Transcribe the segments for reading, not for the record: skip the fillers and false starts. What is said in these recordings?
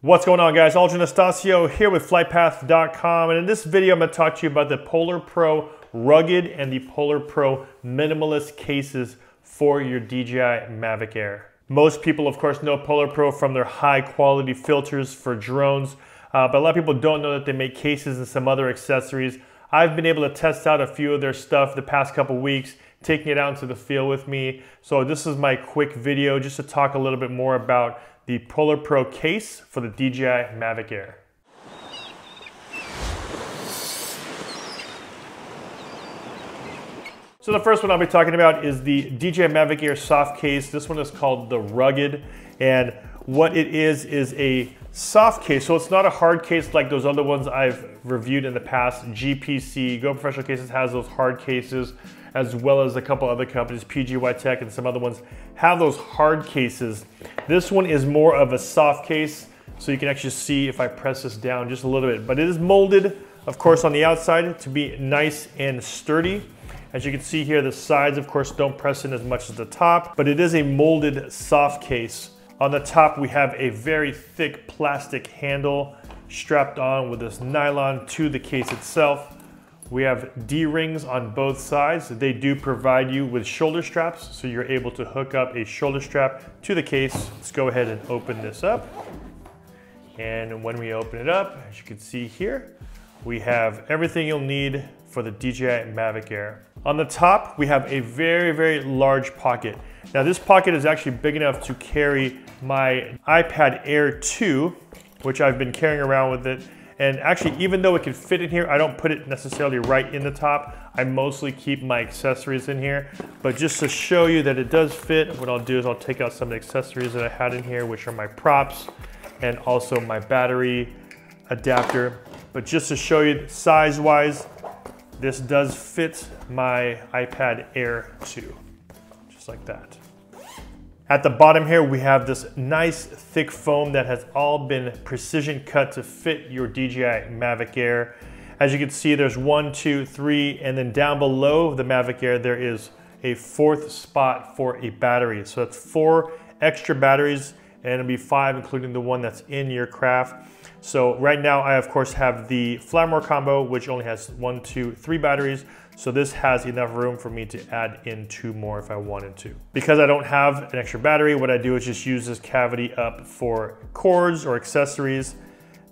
What's going on, guys? Aldrin Estacio here with FlytPath.com, and in this video I'm going to talk to you about the PolarPro Rugged and the PolarPro Minimalist cases for your DJI Mavic Air. Most people, of course, know PolarPro from their high quality filters for drones, but a lot of people don't know that they make cases and some other accessories. I've been able to test out a few of their stuff the past couple weeks, taking it out into the field with me. So this is my quick video just to talk a little bit more about the PolarPro case for the DJI Mavic Air. So the first one I'll be talking about is the DJI Mavic Air soft case. This one is called the Rugged, and what it is a soft case. So it's not a hard case like those other ones I've reviewed in the past. GPC, Go Professional Cases, has those hard cases, as well as a couple other companies, PGY Tech and some other ones, have those hard cases. This one is more of a soft case, so you can actually see if I press this down just a little bit. But it is molded, of course, on the outside to be nice and sturdy. As you can see here, the sides, of course, don't press in as much as the top, but it is a molded soft case. On the top, we have a very thick plastic handle strapped on with this nylon to the case itself. We have D-rings on both sides. They do provide you with shoulder straps, so you're able to hook up a shoulder strap to the case. Let's go ahead and open this up. And when we open it up, as you can see here, we have everything you'll need for the DJI Mavic Air. On the top, we have a very, very large pocket. Now this pocket is actually big enough to carry my iPad Air 2, which I've been carrying around with it. And actually, even though it can fit in here, I don't put it necessarily right in the top. I mostly keep my accessories in here. But just to show you that it does fit, what I'll do is I'll take out some of the accessories that I had in here, which are my props and also my battery adapter. But just to show you size-wise, this does fit my iPad Air 2, just like that. At the bottom here, we have this nice thick foam that has all been precision cut to fit your DJI Mavic Air. As you can see, there's 1, 2, 3, and then down below the Mavic Air, there is a 4th spot for a battery. So that's 4 extra batteries, and it'll be 5, including the one that's in your craft. So right now, I of course have the Flymore combo, which only has 1, 2, 3 batteries. So this has enough room for me to add in 2 more if I wanted to. Because I don't have an extra battery, what I do is just use this cavity up for cords or accessories.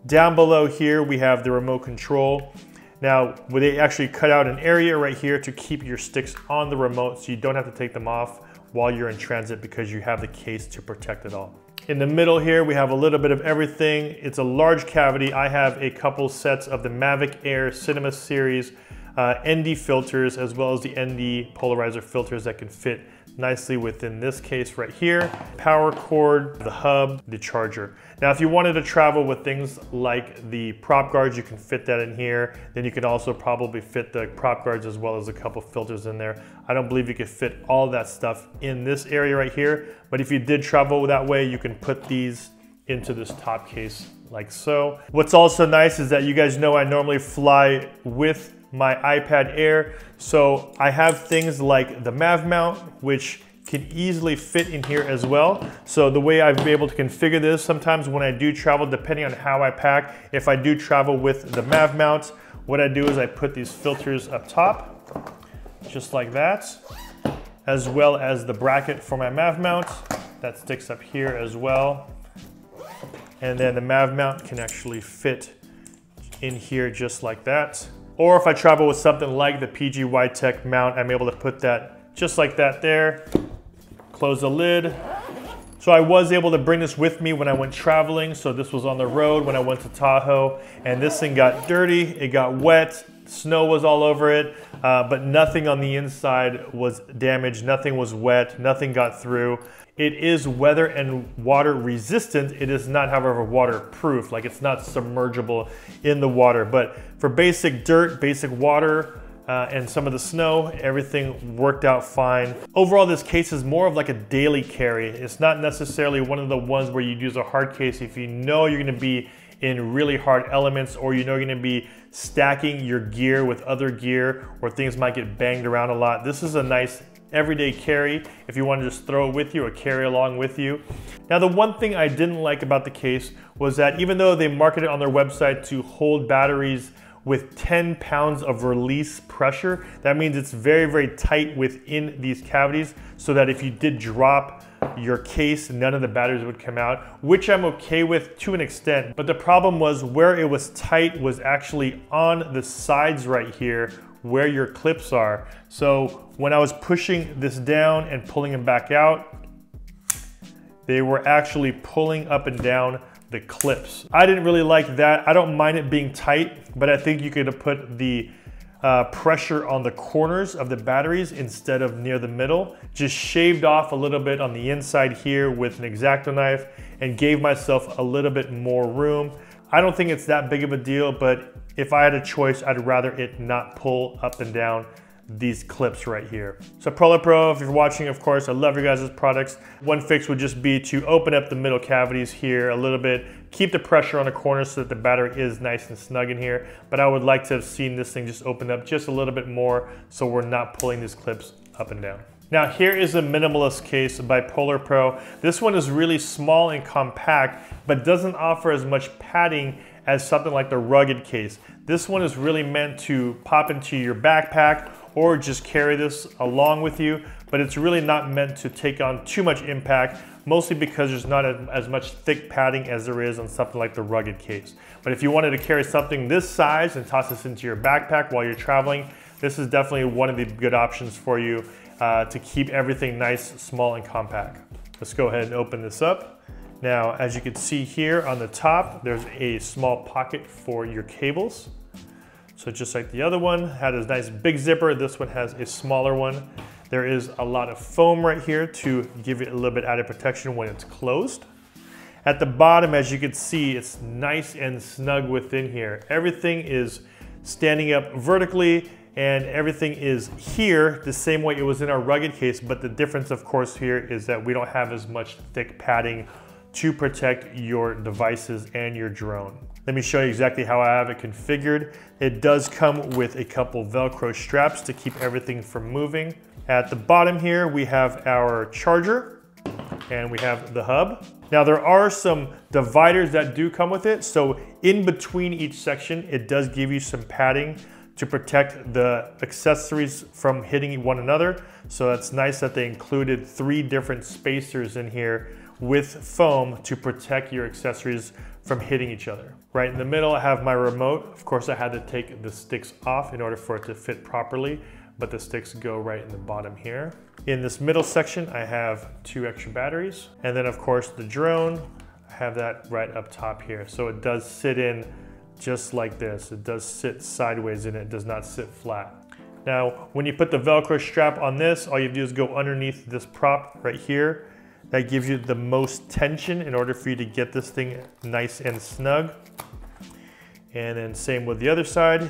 Down below here, we have the remote control. Now, they actually cut out an area right here to keep your sticks on the remote so you don't have to take them off while you're in transit because you have the case to protect it all. In the middle here, we have a little bit of everything. It's a large cavity. I have a couple sets of the Mavic Air Cinema Series ND filters, as well as the ND polarizer filters that can fit nicely within this case right here. Power cord, the hub, the charger. Now, if you wanted to travel with things like the prop guards, you can fit that in here. Then you can also probably fit the prop guards as well as a couple filters in there. I don't believe you could fit all that stuff in this area right here, but if you did travel that way, you can put these into this top case like so. What's also nice is that you guys know I normally fly with my iPad Air, so I have things like the Mav mount, which can easily fit in here as well. So the way I've been able to configure this, sometimes when I do travel, depending on how I pack, if I do travel with the Mav mount, what I do is I put these filters up top, just like that, as well as the bracket for my Mav mount that sticks up here as well. And then the Mav mount can actually fit in here just like that. Or if I travel with something like the PGY Tech mount, I'm able to put that just like that there, close the lid. So I was able to bring this with me when I went traveling. So this was on the road when I went to Tahoe, and this thing got dirty, it got wet, snow was all over it, but nothing on the inside was damaged, nothing was wet, nothing got through. It is weather and water resistant. It is not, however, waterproof. Like, it's not submergible in the water. But for basic dirt, basic water, and some of the snow, everything worked out fine. Overall, this case is more of like a daily carry. It's not necessarily one of the ones where you use a hard case if you know you're gonna be in really hard elements, or you know you're gonna be stacking your gear with other gear, or things might get banged around a lot. This is a nice everyday carry if you want to just throw it with you or carry along with you. Now, the one thing I didn't like about the case was that even though they market it on their website to hold batteries with 10 pounds of release pressure, that means it's very, very tight within these cavities, so that if you did drop your case, none of the batteries would come out, which I'm okay with to an extent. But the problem was where it was tight was actually on the sides right here where your clips are. So when I was pushing this down and pulling them back out, they were actually pulling up and down the clips. I didn't really like that. I don't mind it being tight, but I think you could have put the pressure on the corners of the batteries instead of near the middle. Just shaved off a little bit on the inside here with an X-Acto knife and gave myself a little bit more room. I don't think it's that big of a deal, but if I had a choice, I'd rather it not pull up and down these clips right here. So PolarPro, if you're watching, of course, I love your guys' products. One fix would just be to open up the middle cavities here a little bit, keep the pressure on the corners so that the battery is nice and snug in here. But I would like to have seen this thing just open up just a little bit more so we're not pulling these clips up and down. Now, here is a Minimalist case by PolarPro. This one is really small and compact, but doesn't offer as much padding as something like the rugged case. This one is really meant to pop into your backpack or just carry this along with you, but it's really not meant to take on too much impact, mostly because there's not as much thick padding as there is on something like the rugged case. But if you wanted to carry something this size and toss this into your backpack while you're traveling, this is definitely one of the good options for you to keep everything nice, small, and compact. Let's go ahead and open this up. Now, as you can see here on the top, there's a small pocket for your cables. So just like the other one had a nice big zipper, this one has a smaller one. There is a lot of foam right here to give it a little bit added protection when it's closed. At the bottom, as you can see, it's nice and snug within here. Everything is standing up vertically and everything is here the same way it was in our rugged case, but the difference, of course, here is that we don't have as much thick padding to protect your devices and your drone. Let me show you exactly how I have it configured. It does come with a couple Velcro straps to keep everything from moving. At the bottom here, we have our charger and we have the hub. Now, there are some dividers that do come with it. So in between each section, it does give you some padding to protect the accessories from hitting one another. So it's nice that they included 3 different spacers in here with foam to protect your accessories from hitting each other. Right in the middle, I have my remote. Of course, I had to take the sticks off in order for it to fit properly, but the sticks go right in the bottom here. In this middle section, I have 2 extra batteries. And then of course the drone, I have that right up top here. So it does sit in just like this. It does sit sideways in it, does not sit flat. Now, when you put the Velcro strap on this, all you do is go underneath this prop right here. That gives you the most tension in order for you to get this thing nice and snug. And then same with the other side.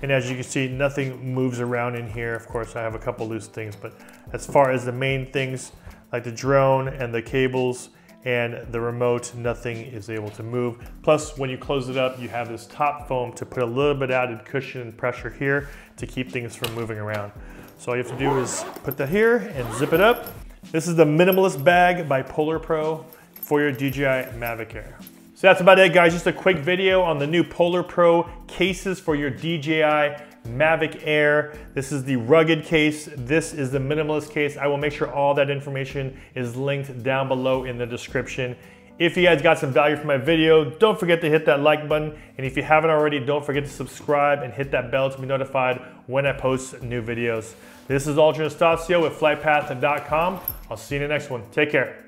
And as you can see, nothing moves around in here. Of course, I have a couple loose things, but as far as the main things, like the drone and the cables and the remote, nothing is able to move. Plus, when you close it up, you have this top foam to put a little bit added cushion and pressure here to keep things from moving around. So all you have to do is put that here and zip it up. This is the Minimalist bag by PolarPro for your DJI Mavic Air. So that's about it, guys. Just a quick video on the new PolarPro cases for your DJI Mavic Air. This is the rugged case. This is the Minimalist case. I will make sure all that information is linked down below in the description. If you guys got some value from my video, don't forget to hit that like button. And if you haven't already, don't forget to subscribe and hit that bell to be notified when I post new videos. This is Ultra Anastacio with FlytPath.com. I'll see you in the next one. Take care.